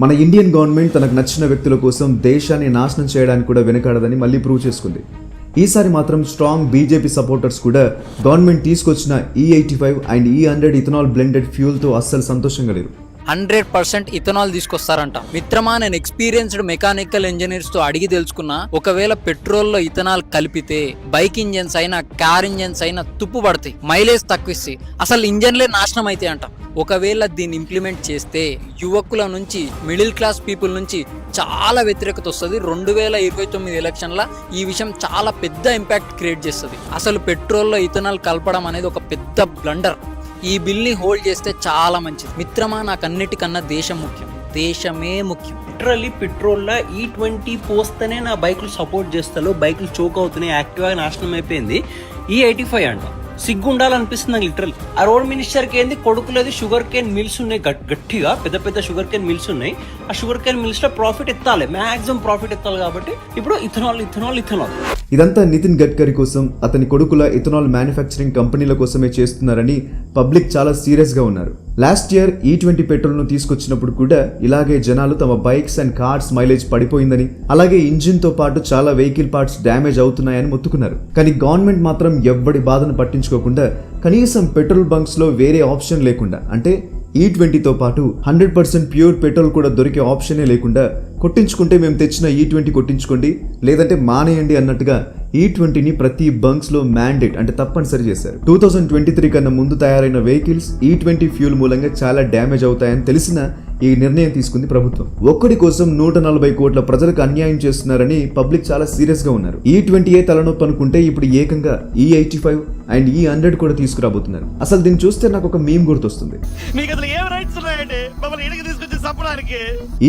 మన Indian government తనకు నచ్చిన వ్యక్తుల కోసం దేశాన్ని నాశనం చేయడానికి కూడా వెనకాడదని మళ్ళీ ప్రూవ్ చేసుకుంది. ఈసారి మాత్రం స్ట్రాంగ్ బీజేపీ సపోర్టర్స్ కూడా గవర్నమెంట్ తీసుకొచ్చిన E85 and E100 ethanol blended ఫ్యూల్తో అస్సలు సంతోషంగా లేరు. 100% ఇథనాల్ తీసుకొస్తారంట. మిత్రమా, నేను ఎక్స్పీరియన్స్డ్ మెకానికల్ ఇంజనీర్స్ తో అడిగి తెలుసుకున్నా, ఒకవేళ పెట్రోల్లో ఇథనాల్ కలిపితే బైక్ ఇంజన్స్ అయినా కార్ ఇంజన్స్ అయినా తుప్పు పడతాయి, మైలేజ్ తక్కువ, అసలు ఇంజన్లే నాశనం అయితే అంట. ఒకవేళ దీన్ని ఇంప్లిమెంట్ చేస్తే యువకుల నుంచి, మిడిల్ క్లాస్ పీపుల్ నుంచి చాలా వ్యతిరేకత వస్తుంది. 2029 ఎలక్షన్ల ఈ విషయం చాలా పెద్ద ఇంపాక్ట్ క్రియేట్ చేస్తుంది. అసలు పెట్రోల్లో ఇథనాల్ కలపడం అనేది ఒక పెద్ద బ్లండర్. ఈ బిల్ని హోల్డ్ చేస్తే చాలా మంచిది. మిత్రమా, నాకు అన్నిటికన్నా దేశం ముఖ్యం, దేశమే ముఖ్యం. లిటరల్లీ పెట్రోల్లో E20 పోస్తేనే నా బైకులు సపోర్ట్ చేస్తాను, బైకులు చోక్ అవుతున్నాయి, యాక్టివ్గా నాశనం అయిపోయింది. E85 అంట సిగ్గు ఉండాలనిపిస్తుంది నాకు లిటరల్. ఆ రోడ్ మినిస్టర్కి ఏంది కొడుకు లేదు, షుగర్ కేన్ మిల్స్ ఉన్నాయి, గట్టిగా పెద్ద పెద్ద షుగర్ కేన్ మిల్స్ ఉన్నాయి. ఆ షుగర్ కేన్ మిల్స్ లో ప్రాఫిట్ ఎత్తాలి, మాక్సిమం ప్రాఫిట్ ఎత్తాలి. కాబట్టి ఇప్పుడు ఇథనాల్ ఇదంతా నితిన్ గడ్కరీ కోసం, అతని కొడుకుల ఇథనాల్ మ్యానుఫ్యాక్చరింగ్ కంపెనీల కోసమే చేస్తున్నారని పబ్లిక్ చాలా సీరియస్ గా ఉన్నారు. లాస్ట్ ఇయర్ E20 పెట్రోల్ ను తీసుకొచ్చినప్పుడు కూడా ఇలాగే జనాలు తమ బైక్స్ అండ్ కార్స్ మైలేజ్ పడిపోయిందని, అలాగే ఇంజిన్ తో పాటు చాలా వెహికల్ పార్ట్స్ డ్యామేజ్ అవుతున్నాయని మొత్తుకున్నారు. కానీ గవర్నమెంట్ మాత్రం ఎవ్వడి బాధను పట్టించుకోకుండా, కనీసం పెట్రోల్ బంక్స్ లో వేరే ఆప్షన్ లేకుండా, అంటే E20తో పాటు 100% ప్యూర్ పెట్రోల్ కూడా దొరికే ఆప్షనే లేకుండా, కొట్టించుకుంటే మేము తెచ్చిన E20 కొట్టించుకోండి, లేదంటే మానేయండి అన్నట్టుగా E20ని ప్రతి బంక్స్ లో మ్యాండేట్ అంటే తప్పనిసరి చేశారు. 2023 కన్నా ముందు తయారైన వెహికల్స్ E20 ఫ్యూల్ మూలంగా చాలా డ్యామేజ్ అవుతాయని తెలిసిన ఈ నిర్ణయం తీసుకుంది ప్రభుత్వం. ఒక్కడి కోసం 140 కోట్ల ప్రజలకు అన్యాయం చేస్తున్నారని పబ్లిక్ చాలా సీరియస్ గా ఉన్నారు. E20 తలనొప్పి అనుకుంటే ఇప్పుడు ఏకంగా E85 అండ్ E100 కూడా తీసుకురాబోతున్నారు. అసలు దీన్ని చూస్తే నాకు ఒక మీమ్ గుర్తొస్తుంది.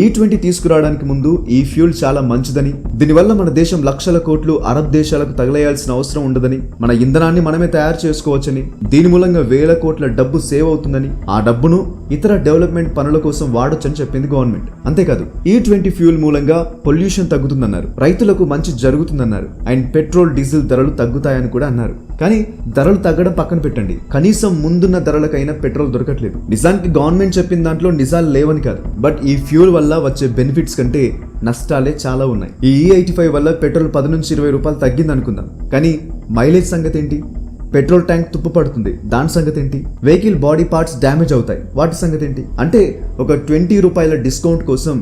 E20 తీసుకురావడానికి ముందు ఈ ఫ్యూల్ చాలా మంచిదని, దీనివల్ల మన దేశం లక్షల కోట్లు అరబ్ దేశాలకు తగలేయాల్సిన అవసరం ఉండదని, మన ఇంధనాన్ని మనమే తయారు చేసుకోవచ్చని, దీని మూలంగా వేల కోట్ల డబ్బు సేవ్ అవుతుందని, ఆ డబ్బును ఇతర డెవలప్మెంట్ పనుల కోసం వాడొచ్చని చెప్పింది గవర్నమెంట్. అంతేకాదు E20 ఫ్యూల్ మూలంగా పొల్యూషన్ తగ్గుతుందన్నారు, రైతులకు మంచి జరుగుతుందన్నారు, అండ్ పెట్రోల్ డీజిల్ ధరలు తగ్గుతాయని కూడా అన్నారు. కానీ ధరలు తగ్గడం పక్కన పెట్టండి, కనీసం ముందున్న ధరలకైనా పెట్రోల్ దొరకట్లేదు. నిజానికి గవర్నమెంట్ చెప్పిన దాంట్లో నిజాలు లేవని కాదు, బట్ ఈ ఫ్యూల్ వల్ల వచ్చే బెనిఫిట్స్ కంటే నష్టాలే చాలా ఉన్నాయి. ఈ E85 వల్ల పెట్రోల్ 10 నుంచి 20 రూపాయలు తగ్గింది అనుకుందాం, కానీ మైలేజ్ సంగతి ఏంటి? పెట్రోల్ ట్యాంక్ తుప్పు పడుతుంది, దాని సంగతి ఏంటి? వెహికల్ బాడీ పార్ట్స్ డ్యామేజ్ అవుతాయి, వాటి సంగతి ఏంటి? అంటే ఒక 20 రూపాయల డిస్కౌంట్ కోసం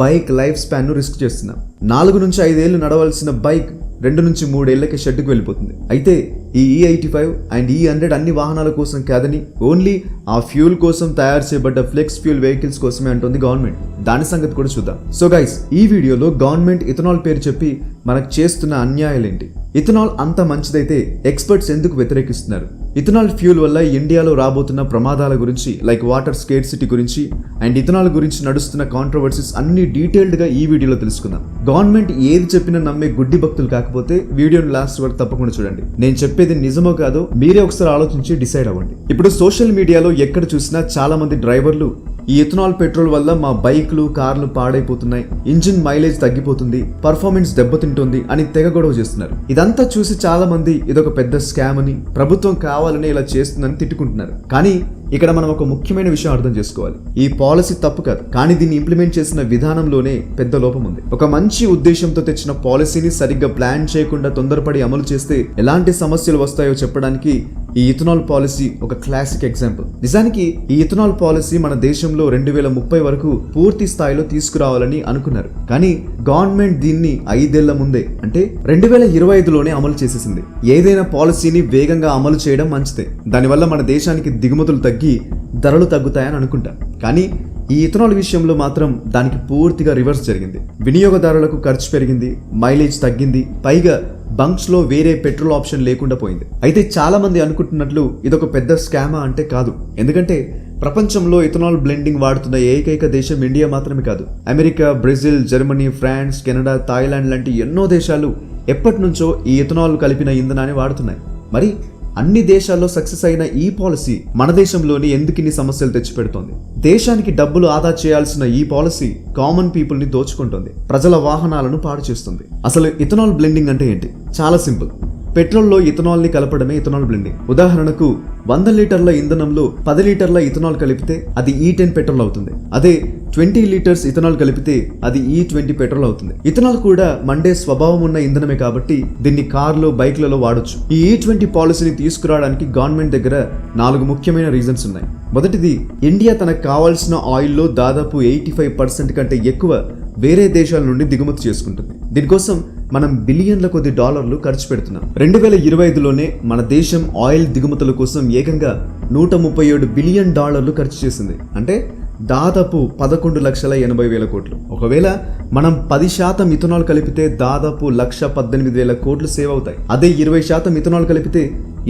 బైక్ లైఫ్ స్పాన్ ను రిస్క్ చేస్తున్నాం. 4 నుంచి 5 ఏళ్లు నడవలసిన బైక్ 2 నుంచి 3 ఏళ్లకి షెడ్కి వెళ్ళిపోతుంది. అయితే ఈ E85 అండ్ E100 అన్ని వాహనాల కోసం కాదని, ఓన్లీ ఆ ఫ్యూల్ కోసం తయారు చేయబడ్డ ఫ్లెక్స్ ఫ్యూల్ వెహికల్స్ కోసమే అంటుంది గవర్నమెంట్. దాని సంగతి కూడా చూద్దాం. సో గైస్, ఈ వీడియోలో గవర్నమెంట్ ఇథనాల్ పేరు చెప్పి మనకు చేస్తున్న అన్యాయాలేంటి, ఇథనాల్ అంత మంచిదైతే ఎక్స్పర్ట్స్ ఎందుకు వ్యతిరేకిస్తున్నారు, ఇథనాల్ ఫ్యూల్ వల్ల ఇండియాలో రాబోతున్న ప్రమాదాల గురించి, లైక్ వాటర్ స్కేర్సిటీ గురించి అండ్ ఇథనాల్ గురించి నడుస్తున్న కాంట్రవర్సీస్ అన్ని డీటెయిల్డ్ గా ఈ వీడియోలో తెలుసుకుందాం. గవర్నమెంట్ ఏది చెప్పినా నమ్మే గుడ్డి భక్తులు కాకపోతే వీడియోని లాస్ట్ వరకు తప్పకుండా చూడండి. నేను చెప్పేది నిజమో కాదో మీరే ఒకసారి ఆలోచించి డిసైడ్ అవ్వండి. ఇప్పుడు సోషల్ మీడియాలో ఎక్కడ చూసినా చాలా మంది డ్రైవర్లు ఈ ఇథనాల్ పెట్రోల్ వల్ల మా బైక్లు, కార్లు పాడైపోతున్నాయి, ఇంజిన్ మైలేజ్ తగ్గిపోతుంది, పర్ఫార్మెన్స్ దెబ్బతింటుంది అని తెగ గొడవ చేస్తున్నారు. ఇదంతా చూసి చాలా మంది ఇదొక పెద్ద స్కామ్ అని, ప్రభుత్వం కావాలని ఇలా చేస్తుందని తిట్టుకుంటున్నారు. కానీ ఇక్కడ మనం ఒక ముఖ్యమైన విషయం అర్థం చేసుకోవాలి. ఈ పాలసీ తప్పు కాదు, కానీ దీన్ని ఇంప్లిమెంట్ చేసిన విధానంలోనే పెద్ద లోపం ఉంది. ఒక మంచి ఉద్దేశంతో తెచ్చిన పాలసీని సరిగ్గా ప్లాన్ చేయకుండా తొందరపడి అమలు చేస్తే ఎలాంటి సమస్యలు వస్తాయో చెప్పడానికి ఈ ఇథనాల్ పాలసీ ఒక క్లాసిక్ ఎగ్జాంపుల్. నిజానికి ఈ ఇథనాల్ పాలసీ మన దేశంలో 2030 వరకు పూర్తి స్థాయిలో తీసుకురావాలని అనుకున్నారు. కానీ గవర్నమెంట్ దీన్ని 5 ఏళ్ల ముందే, అంటే 2025లోనే అమలు చేసేసింది. ఏదైనా పాలసీని వేగంగా అమలు చేయడం మంచిదే, దానివల్ల మన దేశానికి దిగుమతులు తగ్గి ధరలు తగ్గుతాయని అనుకుంటాం. కానీ ఈ ఇథనాల్ విషయంలో మాత్రం దానికి పూర్తిగా రివర్స్ జరిగింది. వినియోగదారులకు ఖర్చు పెరిగింది, మైలేజ్ తగ్గింది, పైగా బంక్స్ లో వేరే పెట్రోల్ ఆప్షన్ లేకుండా పోయింది. అయితే చాలా మంది అనుకుంటున్నట్లు ఇదొక పెద్ద స్కామా అంటే కాదు. ఎందుకంటే ప్రపంచంలో ఇథనాల్ బ్లెండింగ్ వాడుతున్న ఏకైక దేశం ఇండియా మాత్రమే కాదు. America, Brazil, Germany, France, Canada, Thailand లాంటి ఎన్నో దేశాలు ఎప్పటి నుంచో ఈ ఇథనాల్ కలిపిన ఇంధనాన్ని వాడుతున్నాయి. మరి అన్ని దేశాల్లో సక్సెస్ అయిన ఈ పాలసీ మన దేశంలోని ఎందుకిన్ని సమస్యలు తెచ్చిపెడుతోంది? దేశానికి డబ్బులు ఆదా చేయాల్సిన ఈ పాలసీ కామన్ పీపుల్ ని దోచుకుంటుంది, ప్రజల వాహనాలను పాడు చేస్తుంది. అసలు ఇథనాల్ బ్లెండింగ్ అంటే ఏంటి? చాలా సింపుల్. పెట్రోల్లో ఇథనాల్ ని కలపడమే ఇథనాల్ బ్లెండింగ్. ఉదాహరణకు 100 లీటర్ల ఇంధనంలో 10 లీటర్ల ఇథనాల్ కలిపితే అది E10 పెట్రోల్ అవుతుంది. అదే 20 లీటర్స్ ఇథనాల్ కలిపితే అది E20 పెట్రోల్ అవుతుంది. ఇథనాల్ కూడా మండే స్వభావం ఉన్న ఇంధనమే కాబట్టి దీన్ని కార్లు, బైక్లలో వాడొచ్చు. ఈ E20 పాలసీని తీసుకురావడానికి గవర్నమెంట్ దగ్గర 4 ముఖ్యమైన రీజన్స్ ఉన్నాయి. మొదటిది, ఇండియా తనకు కావాల్సిన ఆయిల్లో దాదాపు 85% కంటే ఎక్కువ వేరే దేశాల నుండి దిగుమతి చేసుకుంటుంది. దీనికోసం మనం బిలియన్ల కొద్ది డాలర్లు ఖర్చు పెడుతున్నాం. 2025లోనే మన దేశం ఆయిల్ దిగుమతుల కోసం ఏకంగా $137 బిలియన్ ఖర్చు చేసింది. అంటే దాదాపు 11,80,000 కోట్లు. ఒకవేళ మనం 10% ఇథనాల్ కలిపితే దాదాపు 1,18,000 కోట్లు సేవ్ అవుతాయి. అదే 20% ఇథనాల్ కలిపితే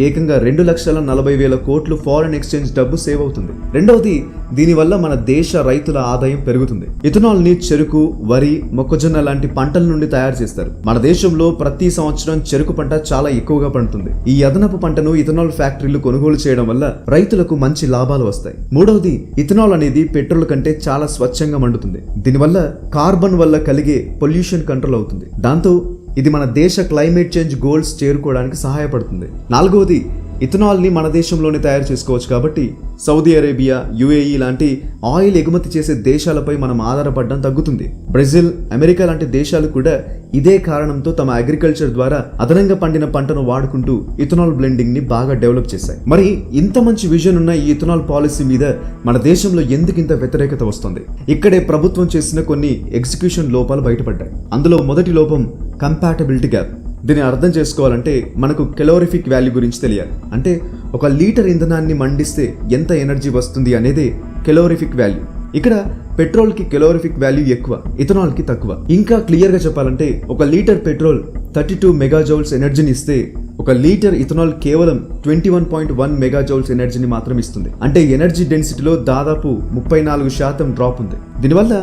ఏకంగా 2,40,000 కోట్లు ఫారెన్ ఎక్స్చేంజ్ డబ్బు సేవ్ అవుతుంది. రెండవది, దీనివల్ల మన దేశ రైతుల ఆదాయం పెరుగుతుంది. ఇథనాల్ ని చెరుకు, వరి, మొక్కజొన్న లాంటి పంటల నుండి తయారు చేస్తారు. మన దేశంలో ప్రతి సంవత్సరం చెరుకు పంట చాలా ఎక్కువగా పండుతుంది. ఈ అదనపు పంటను ఇథనాల్ ఫ్యాక్టరీలు కొనుగోలు చేయడం వల్ల రైతులకు మంచి లాభాలు వస్తాయి. మూడవది, ఇథనాల్ అనేది పెట్రోల్ కంటే చాలా స్వచ్ఛంగా మండుతుంది. దీనివల్ల కార్బన్ వల్ల కలిగే పొల్యూషన్ కంట్రోల్ అవుతుంది. దాంతో ఇది మన దేశ క్లైమేట్ చేంజ్ గోల్స్ చేరుకోవడానికి సహాయపడుతుంది. నాలుగవది, ఇథనాల్ ని మన దేశంలోనే తయారు చేసుకోవచ్చు కాబట్టి సౌదీ అరేబియా, UAE లాంటి ఆయిల్ ఎగుమతి చేసే దేశాలపై మనం ఆధారపడడం తగ్గుతుంది. బ్రెజిల్, అమెరికా లాంటి దేశాలు కూడా ఇదే కారణంతో తమ అగ్రికల్చర్ ద్వారా అదనంగా పండిన పంటను వాడుకుంటూ ఇథనాల్ బ్లెండింగ్ ని బాగా డెవలప్ చేశాయి. మరి ఇంత మంచి విజన్ ఉన్న ఈ ఇథనాల్ పాలసీ మీద మన దేశంలో ఎందుకింత వ్యతిరేకత వస్తుంది? ఇక్కడే ప్రభుత్వం చేసిన కొన్ని ఎగ్జిక్యూషన్ లోపాలు బయటపడ్డాయి. అందులో మొదటి లోపం కంపాటబిలిటీ గ్యాప్. దీన్ని అర్థం చేసుకోవాలంటే మనకు కెలోరిఫిక్ వాల్యూ గురించి తెలియాలి. అంటే 1 లీటర్ ఇంధనాన్ని మండిస్తే ఎంత ఎనర్జీ వస్తుంది అనేదే కెలోరిఫిక్ వాల్యూ. ఇక్కడ పెట్రోల్ కి కెలోరిఫిక్ వాల్యూ ఎక్కువ, ఇథనాల్ కి తక్కువ. ఇంకా క్లియర్ గా చెప్పాలంటే 1 లీటర్ పెట్రోల్ 32 మెగాజౌల్స్ ఎనర్జీని ఇస్తే 1 లీటర్ ఇథనాల్ కేవలం 21.1 మెగాజౌల్స్ ఎనర్జీని మాత్రం ఇస్తుంది. అంటే ఎనర్జీ డెన్సిటీలో దాదాపు 34% డ్రాప్ ఉంది. దీనివల్ల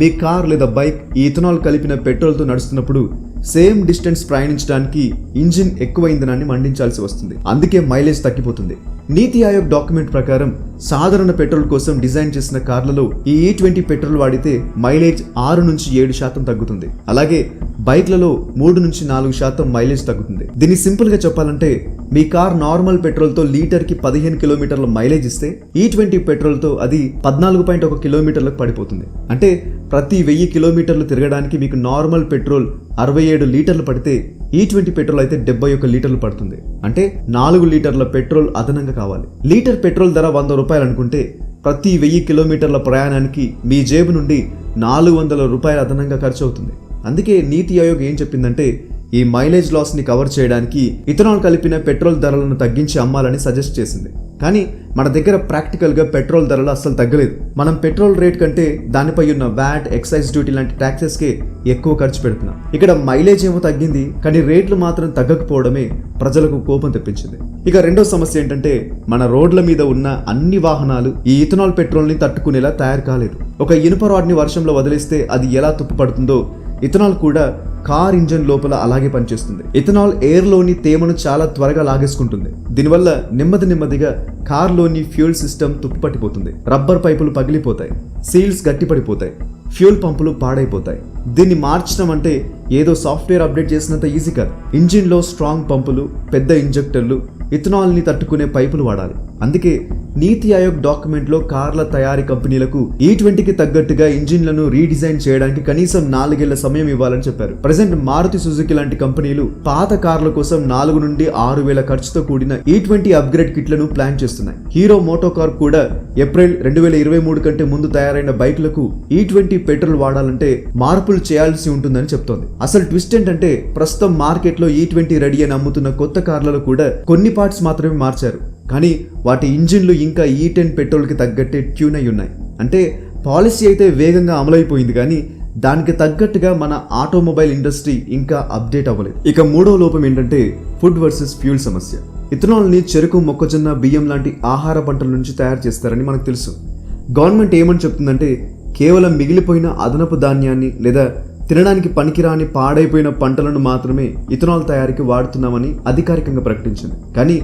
మీ కార్ లేదా బైక్ ఈ ఇథనాల్ కలిపిన పెట్రోల్తో నడుస్తున్నప్పుడు సేమ్ డిస్టెన్స్ ప్రయాణించడానికి ఇంజిన్ ఎక్కువ ఇంధనాన్ని మండించాల్సి వస్తుంది. అందుకే మైలేజ్ తగ్గిపోతుంది. నీతి ఆయోగ్ డాక్యుమెంట్ ప్రకారం సాధారణ పెట్రోల్ కోసం డిజైన్ చేసిన కార్లలో ఈ E20 పెట్రోల్ వాడితే మైలేజ్ 6 నుంచి 7% తగ్గుతుంది. అలాగే బైక్లలో 3 నుంచి 4% మైలేజ్ తగ్గుతుంది. దీన్ని సింపుల్ గా చెప్పాలంటే మీ కార్ నార్మల్ పెట్రోల్ తో లీటర్ కి 15 కిలోమీటర్ల మైలేజ్ ఇస్తే E20 పెట్రోల్ తో అది 14.1 కిలోమీటర్లకు పడిపోతుంది. అంటే ప్రతి 1000 కిలోమీటర్లు తిరగడానికి మీకు నార్మల్ పెట్రోల్ 67 లీటర్లు పడితే E20 పెట్రోల్ అయితే 71 లీటర్లు పడుతుంది. అంటే 4 లీటర్ల పెట్రోల్ అదనంగా కావాలి. లీటర్ పెట్రోల్ ధర ₹100 అనుకుంటే ప్రతి 1000 కిలోమీటర్ల ప్రయాణానికి మీ జేబు నుండి ₹400 అదనంగా ఖర్చు అవుతుంది. అందుకే నీతి ఆయోగ్ ఏం చెప్పిందంటే ఈ మైలేజ్ లాస్ ని కవర్ చేయడానికి ఇథనాల్ కలిపిన పెట్రోల్ ధరలను తగ్గించి అమ్మాలని సజెస్ట్ చేసింది. కానీ మన దగ్గర ప్రాక్టికల్ గా పెట్రోల్ ధరలు అస్సలు తగ్గలేదు. మనం పెట్రోల్ రేట్ కంటే దానిపై ఉన్న వ్యాట్, ఎక్సైజ్ డ్యూటీ లాంటి ట్యాక్సెస్ కే ఎక్కువ ఖర్చు పెడుతున్నాం. ఇక్కడ మైలేజ్ ఏమో తగ్గింది, కానీ రేట్లు మాత్రం తగ్గకపోవడమే ప్రజలకు కోపం తెప్పించింది. ఇక రెండో సమస్య ఏంటంటే మన రోడ్ల మీద ఉన్న అన్ని వాహనాలు ఈ ఇథనాల్ పెట్రోల్ ని తట్టుకునేలా తయారు కాలేదు. ఒక ఇనుప రాడ్ ని వర్షంలో వదిలేస్తే అది ఎలా తుప్పు పడుతుందో ఇథనాల్ కూడా కార్ ఇంజన్ లోపల అలాగే పనిచేస్తుంది. ఇథనాల్ ఎయిర్ లోని తేమను చాలా త్వరగా లాగేసుకుంటుంది. దీనివల్ల నెమ్మదిగా కార్లోని ఫ్యూయల్ సిస్టమ్ తుప్పుపట్టిపోతుంది. రబ్బర్ పైపులు పగిలిపోతాయి, సీల్స్ గట్టిపడిపోతాయి, ఫ్యూయల్ పంపులు పాడైపోతాయి. దీన్ని మార్చడం అంటే ఏదో సాఫ్ట్వేర్ అప్డేట్ చేసినంత ఈజీ కాదు. ఇంజిన్ లో స్ట్రాంగ్ పంపులు, పెద్ద ఇంజెక్టర్లు, ఇథనాల్ ని తట్టుకునే పైపులు వాడాలి. అందుకే నీతి ఆయోగ్ డాక్యుమెంట్ లో కార్ల తయారీ కంపెనీలకు E20కి తగ్గట్టుగా ఇంజిన్లను రీడిజైన్ చేయడానికి కనీసం 4 ఏళ్ల సమయం ఇవ్వాలని చెప్పారు. ప్రెసెంట్ మారుతి సుజుకి లాంటి కంపెనీలు పాత కార్ల కోసం 4 నుండి 6,000 ఖర్చుతో కూడిన E20 అప్గ్రేడ్ కిట్లను ప్లాన్ చేస్తున్నాయి. హీరో మోటోకార్ కూడా ఏప్రిల్ 2023 కంటే ముందు తయారైన బైక్లకు E20 పెట్రోల్ వాడాలంటే మార్పులు చేయాల్సి ఉంటుందని చెప్తోంది. అసలు ట్విస్ట్ ఏంటంటే ప్రస్తుతం మార్కెట్ లో E20 రెడీ అని అమ్ముతున్న కొత్త కార్లలో కూడా కొన్ని పార్ట్స్ మాత్రమే మార్చారు. కానీ వాటి ఇంజిన్లు ఇంకా E10 పెట్రోల్ కి తగ్గట్టే ట్యూన్ అయి ఉన్నాయి. అంటే పాలసీ అయితే వేగంగా అమలైపోయింది, కానీ దానికి తగ్గట్టుగా మన ఆటోమొబైల్ ఇండస్ట్రీ ఇంకా అప్డేట్ అవ్వలేదు. ఇక మూడో లోపం ఏంటంటే ఫుడ్ వర్సెస్ ఫ్యూల్ సమస్య. ఇథనాల్ ని చెరుకు, మొక్కజొన్న, బియ్యం లాంటి ఆహార పంటల నుంచి తయారు చేస్తారని మనకు తెలుసు. గవర్నమెంట్ ఏమని చెప్తుందంటే కేవలం మిగిలిపోయిన అదనపు ధాన్యాన్ని లేదా తినడానికి పనికిరాని పాడైపోయిన పంటలను మాత్రమే ఇథనాల్ తయారీకి వాడుతున్నామని అధికారికంగా ప్రకటించింది. కానీ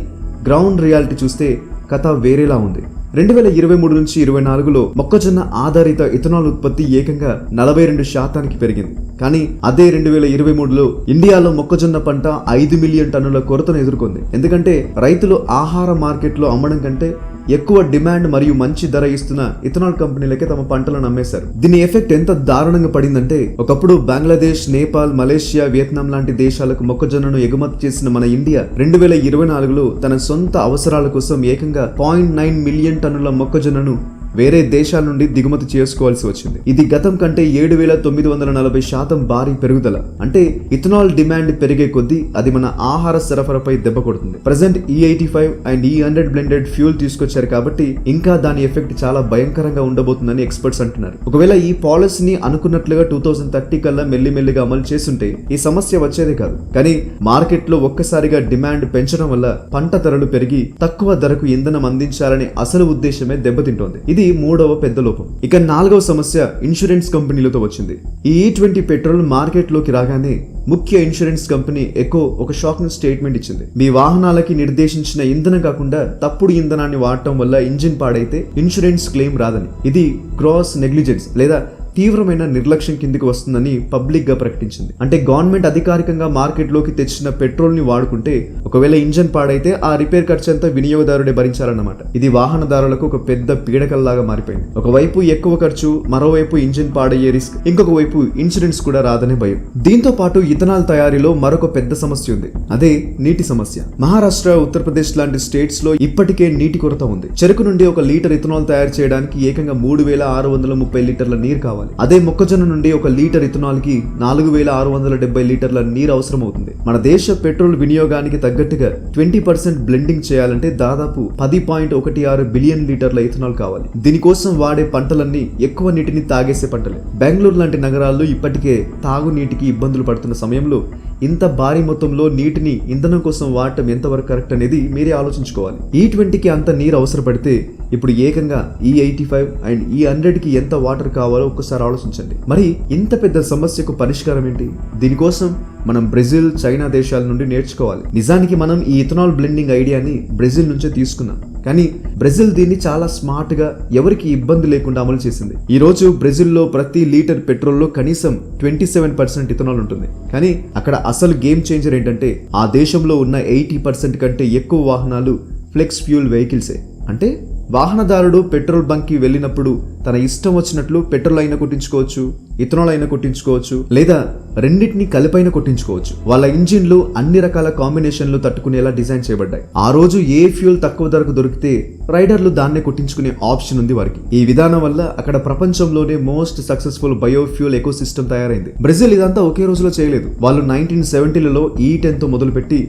గ్రౌండ్ రియాలిటీ చూస్తే కథ వేరేలా ఉంది. 2023 నుంచి 24లో మొక్కజొన్న ఆధారిత ఇథనాల్ ఉత్పత్తి ఏకంగా 42% పెరిగింది. కానీ అదే 2023లో ఇండియాలో మొక్కజొన్న పంట 5 మిలియన్ టన్నుల కొరతను ఎదుర్కొంది. ఎందుకంటే రైతులు ఆహార మార్కెట్లో అమ్మడం కంటే ఎక్కువ డిమాండ్ మరియు మంచి ధర ఇస్తున్న ఇథనాల్ కంపెనీలకే తమ పంటలను అమ్మేశారు. దీని ఎఫెక్ట్ ఎంత దారుణంగా పడిందంటే, ఒకప్పుడు బంగ్లాదేశ్, నేపాల్, మలేషియా, వియత్నాం లాంటి దేశాలకు మొక్కజొన్నను ఎగుమతి చేసిన మన ఇండియా 2024లో తన సొంత అవసరాల కోసం ఏకంగా 0.9 మిలియన్ టన్నుల మొక్కజొన్నను వేరే దేశాల నుండి దిగుమతి చేసుకోవాల్సి వచ్చింది. ఇది గతం కంటే 7,940% భారీ పెరుగుదల. అంటే ఇథనాల్ డిమాండ్ పెరిగే కొద్దీ అది మన ఆహార సరఫరాపై దెబ్బ కొడుతుంది. Present E85 and E100 blended fuel తీసుకొచ్చారు కాబట్టి ఇంకా దాని ఎఫెక్ట్ చాలా భయంకరంగా ఉండబోతుందని ఎక్స్పర్ట్స్ అంటున్నారు. ఒకవేళ ఈ పాలసీని అనుకున్నట్లుగా 2030 కల్లా మెల్లిమెల్లిగా అమలు చేస్తుంటే ఈ సమస్య వచ్చేదే కాదు. కానీ మార్కెట్లో ఒక్కసారిగా డిమాండ్ పెంచడం వల్ల పంట ధరలు పెరిగి తక్కువ ధరకు ఇంధనం అందించాలనే అసలు ఉద్దేశమే దెబ్బతింటోంది. ఇది మూడవ పెద్ద లోపం. ఇక నాలుగవ సమస్య ఇన్సూరెన్స్ కంపెనీలతో వచ్చింది. ఈ E20 పెట్రోల్ మార్కెట్ లోకి రాగానే ముఖ్య ఇన్సూరెన్స్ కంపెనీ ఎకో ఒక షాకింగ్ స్టేట్మెంట్ ఇచ్చింది. మీ వాహనాలకి నిర్దేశించిన ఇంధనం కాకుండా తప్పుడు ఇంధనాన్ని వాడటం వల్ల ఇంజిన్ పాడైతే ఇన్సూరెన్స్ క్లెయిమ్ రాదని. ఇది గ్రాస్ నెగ్లిజెన్స్ లేదా తీవ్రమైన నిర్లక్ష్యం కిందికి వస్తుందని పబ్లిక్ గా ప్రకటించింది. అంటే గవర్నమెంట్ అధికారికంగా మార్కెట్ లోకి తెచ్చిన పెట్రోల్ ని వాడుకుంటే ఒకవేళ ఇంజన్ పాడైతే ఆ రిపేర్ ఖర్చు అంతా వినియోగదారుడే భరించాలన్నమాట. ఇది వాహనదారులకు ఒక పెద్ద పీడకల్లాగా మారిపోయింది. ఒకవైపు ఎక్కువ ఖర్చు, మరోవైపు ఇంజిన్ పాడయ్యే రిస్క్, ఇంకొక వైపు ఇన్సూరెన్స్ కూడా రాదనే భయం. దీంతో పాటు ఇథనాల్ తయారీలో మరొక పెద్ద సమస్య ఉంది. అదే నీటి సమస్య. మహారాష్ట్ర, ఉత్తరప్రదేశ్ లాంటి స్టేట్స్ లో ఇప్పటికే నీటి కొరత ఉంది. చెరుకు నుండి 1 లీటర్ ఇథనాల్ తయారు చేయడానికి ఏకంగా 3,630 లీటర్ల నీరు కావాలి. అదే మొక్కజొన్న నుండి 1 లీటర్ ఇథనాల్ కి 4,670 లీటర్ల నీరు అవసరం అవుతుంది. మన దేశ పెట్రోల్ వినియోగానికి తగ్గట్టుగా 20% బ్లెండింగ్ చేయాలంటే దాదాపు 10.16 బిలియన్ లీటర్ల ఇథనాల్ కావాలి. దీనికోసం వాడే పంటలన్నీ ఎక్కువ నీటిని తాగేసే పంటలే. బెంగళూరు లాంటి నగరాల్లో ఇప్పటికే తాగునీటికి ఇబ్బందులు పడుతున్న సమయంలో ఇంత భారీ మొత్తంలో నీటిని ఇంధనం కోసం వాడటం ఎంతవరకు కరెక్ట్ అనేది మీరే ఆలోచించుకోవాలి. E20కి అంత నీరు అవసరపడితే ఇప్పుడు ఏకంగా E85 అండ్ E100కి ఎంత వాటర్ కావాలో ఒక్కసారి ఆలోచించండి. మరి ఇంత పెద్ద సమస్యకు పరిష్కారం ఏంటి? దీనికోసం మనం బ్రెజిల్, చైనా దేశాల నుండి నేర్చుకోవాలి. నిజానికి మనం ఈ ఇథనాల్ బ్లెండింగ్ ఐడియాని బ్రెజిల్ నుంచే తీసుకున్నాం. కానీ బ్రెజిల్ దీన్ని చాలా స్మార్ట్ గా ఎవరికి ఇబ్బంది లేకుండా అమలు చేసింది. ఈ రోజు బ్రెజిల్లో ప్రతి లీటర్ పెట్రోల్లో కనీసం 27% ఇథనాల్ ఉంటుంది. కానీ అక్కడ అసలు గేమ్ చేంజర్ ఏంటంటే ఆ దేశంలో ఉన్న 80% కంటే ఎక్కువ వాహనాలు ఫ్లెక్స్ ఫ్యూల్ వెహికల్సే. అంటే వాహనదారుడు పెట్రోల్ బంక్ కి వెళ్ళినప్పుడు తన ఇష్టం వచ్చినట్లు పెట్రోల్ అయినా కొట్టించుకోవచ్చు, ఇథనాల్ అయినా కొట్టించుకోవచ్చు, లేదా రెండింటిని కలిపైన కొట్టించుకోవచ్చు. వాళ్ళ ఇంజిన్లు అన్ని రకాల కాంబినేషన్లు తట్టుకునేలా డిజైన్ చేయబడ్డాయి. ఆ రోజు ఏ ఫ్యూల్ తక్కువ ధరకు దొరికితే రైడర్లు దాన్నే కొట్టించుకునే ఆప్షన్ ఉంది వారికి. ఈ విధానం వల్ల అక్కడ ప్రపంచంలోనే most successful biofuel eco system తయారైంది. బ్రెజిల్ ఇదంతా ఒకే రోజులో చేయలేదు. వాళ్ళు 1970లలో E10తో మొదలుపెట్టి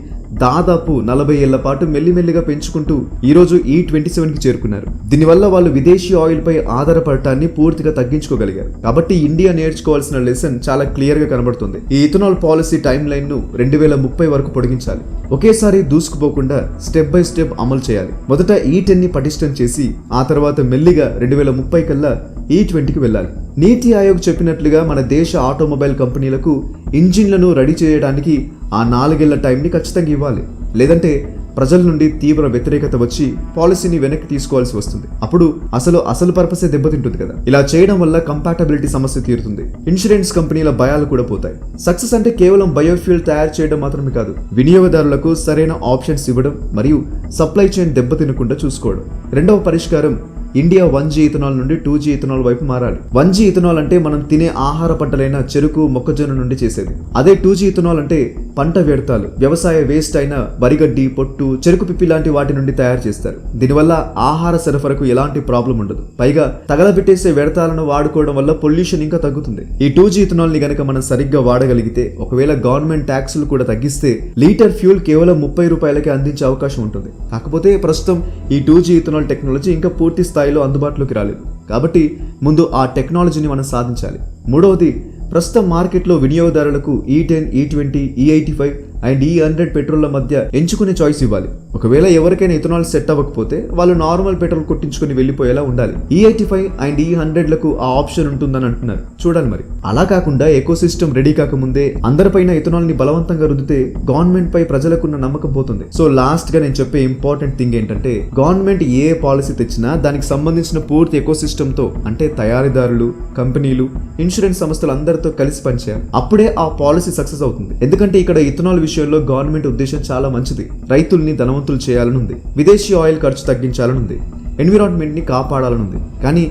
దాదాపు 40 ఏళ్ల పాటు మెల్లిమెల్లిగా పెంచుకుంటూ ఈ రోజు E27కి చేరుకున్నారు. దీనివల్ల వాళ్ళు విదేశీ ఆయిల్ పై ఆధారపడటాన్ని పూర్తిగా తగ్గించుకోగలిగారు. కాబట్టి ఇండియా నేర్చుకోవాల్సిన లెసన్ చాలా క్లియర్ గా కనబడుతుంది. ఈ ఇథనాల్ పాలసీ టైం లైన్ ను 2030 వరకు పొడిగించాలి. ఒకేసారి దూసుకుపోకుండా స్టెప్ బై స్టెప్ అమలు చేయాలి. మొదట E10ని పటిష్టం చేసి ఆ తర్వాత మెల్లిగా 2030 కల్లా E20కి వెళ్ళాలి. నీతి ఆయోగ్ చెప్పినట్లుగా మన దేశ ఆటోమొబైల్ కంపెనీలకు ఇంజిన్లను రెడీ చేయడానికి ఆ 4 ఏళ్ల టైంని ఖచ్చితంగా ఇవ్వాలి. లేదంటే ప్రజల నుండి తీవ్ర వ్యతిరేకత వచ్చి పాలసీని వెనక్కి తీసుకోవాల్సి వస్తుంది. అప్పుడు అసలు పర్పసే దెబ్బతింటుంది కదా. ఇలా చేయడం వల్ల కంపాటబిలిటీ సమస్య తీరుతుంది. ఇన్సూరెన్స్ కంపెనీల భయాలు కూడా పోతాయి. సక్సెస్ అంటే కేవలం బయోఫ్యూల్ తయారు చేయడం మాత్రమే కాదు, వినియోగదారులకు సరైన ఆప్షన్స్ ఇవ్వడం మరియు సప్లై చైన్ దెబ్బతినకుండా చూసుకోవడం. రెండవ పరిష్కారం ఇండియా 1G ఇథనాల్ నుండి 2G ఇథనాల్ వైపు మారాలి. 1G ఇథనాల్ అంటే మనం తినే ఆహార పంటలైన చెరుకు, మొక్కజొన్న నుండి చేసేది. అదే 2G ఇథనాల్ అంటే పంట వ్యర్థాలు, వ్యవసాయ వేస్ట్ అయిన వరిగడ్డి, పొట్టు, చెరుకు పిప్పి లాంటి వాటి నుండి తయారు చేస్తారు. దీనివల్ల ఆహార సరఫరాకు ఎలాంటి ప్రాబ్లం ఉండదు. పైగా తగలబెట్టేసే వ్యర్థాలను వాడుకోవడం వల్ల పొల్యూషన్ ఇంకా తగ్గుతుంది. ఈ 2G ఇథనాల్ ని గనక మనం సరిగ్గా వాడగలిగితే, ఒకవేళ గవర్నమెంట్ ట్యాక్సులు కూడా తగ్గిస్తే లీటర్ ఫ్యూల్ కేవలం 30 రూపాయలకి అందించే అవకాశం ఉంటుంది. కాకపోతే ప్రస్తుతం ఈ 2G ఇథనాల్ టెక్నాలజీ ఇంకా పూర్తి స్థాయిలో అందుబాటులోకి రాలేదు. కాబట్టి ముందు ఆ టెక్నాలజీని మనం సాధించాలి. మూడవది, ప్రస్తుతం మార్కెట్లో వినియోగదారులకు E10, E20, E85 and E100 petrol మధ్య ఎంచుకునే చాయిస్ ఇవ్వాలి. ఒకవేళ ఎవరికైనా ఇథనాల్ సెట్ అవ్వకపోతే వాళ్ళు నార్మల్ పెట్రోల్ కొట్టించుకుని వెళ్ళిపోయేలా ఉండాలి. E85 అండ్ E100 లకు ఆ ఆప్షన్ ఉంటుందని అంటున్నారు. చూడాలి మరి. అలా కాకుండా ఎకో సిస్టమ్ రెడీ కాకముందే అందరిపైన ఇథనాల్ ని బలవంతంగా రుద్దితే గవర్నమెంట్ పై ప్రజలకున్న నమ్మకం పోతుంది. సో లాస్ట్ గా నేను చెప్పే ఇంపార్టెంట్ థింగ్ ఏంటంటే గవర్నమెంట్ ఏ పాలసీ తెచ్చినా దానికి సంబంధించిన పూర్తి ఎకో సిస్టమ్ తో అంటే తయారీదారులు, కంపెనీలు, ఇన్సూరెన్స్ సంస్థలు అందరితో కలిసి పనిచేయాలి. అప్పుడే ఆ పాలసీ సక్సెస్ అవుతుంది. ఎందుకంటే ఇక్కడ ఇథనాల్ విషయంలో గవర్నమెంట్ ఉద్దేశం చాలా మంచిది. రైతుల్ని ధనవంతులు చేయాలనుంది, విదేశీ ఆయిల్ ఖర్చు తగ్గించాలనుంది, ఎన్విరాన్మెంట్ ని కాపాడాలనుంది. కానీ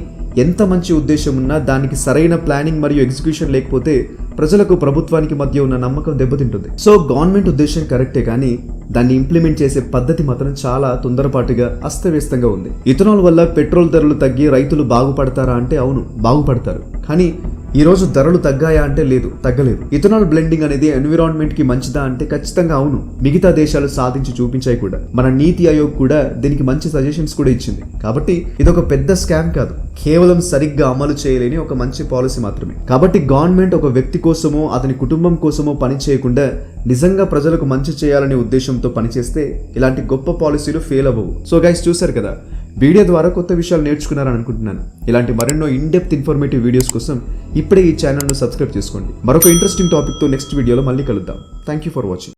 ఎంత మంచి ఉద్దేశం ఉన్నా దానికి సరైన ప్లానింగ్ మరియు ఎగ్జిక్యూషన్ లేకపోతే ప్రజలకు ప్రభుత్వానికి మధ్య ఉన్న నమ్మకం దెబ్బతింటుంది. సో గవర్నమెంట్ ఉద్దేశం కరెక్టే, కానీ దాన్ని ఇంప్లిమెంట్ చేసే పద్ధతి మాత్రం చాలా తొందరపాటుగా అస్తవ్యస్తంగా ఉంది. ఇథనాల్ వల్ల పెట్రోల్ ధరలు తగ్గి రైతులు బాగుపడతారా అంటే అవును, బాగుపడతారు. కానీ ఈ రోజు ధరలు తగ్గాయా అంటే లేదు, తగ్గలేదు. ఇథనాల్ బ్లెండింగ్ అనేది ఎన్విరాన్మెంట్ కి మంచిదా అంటే ఖచ్చితంగా అవును. మిగతా దేశాలు సాధించి చూపించాయి కూడా. మన నీతి ఆయోగ్ కూడా దీనికి మంచి సజెషన్స్ కూడా ఇచ్చింది. కాబట్టి ఇది ఒక పెద్ద స్కామ్ కాదు, కేవలం సరిగ్గా అమలు చేయలేని ఒక మంచి పాలసీ మాత్రమే. కాబట్టి గవర్నమెంట్ ఒక వ్యక్తి కోసమో అతని కుటుంబం కోసమో పని చేయకుండా నిజంగా ప్రజలకు మంచి చేయాలనే ఉద్దేశంతో పనిచేస్తే ఇలాంటి గొప్ప పాలసీలు ఫెయిల్ అవ్వవు. సో గైస్, చూశారు కదా, వీడియో ద్వారా కొత్త విషయాలు నేర్చుకున్నారని అనుకుంటున్నాను. ఇలాంటి మరెన్నో ఇన్డెప్త్ ఇన్ఫర్మేటివ్ వీడియోస్ కోసం ఇప్పుడే ఈ ఛానల్ను సబ్స్క్రైబ్ చేసుకోండి. మరొక ఇంట్రెస్టింగ్ టాపిక్తో నెక్స్ట్ వీడియోలో మళ్ళీ కలుద్దాం. Thank you for watching.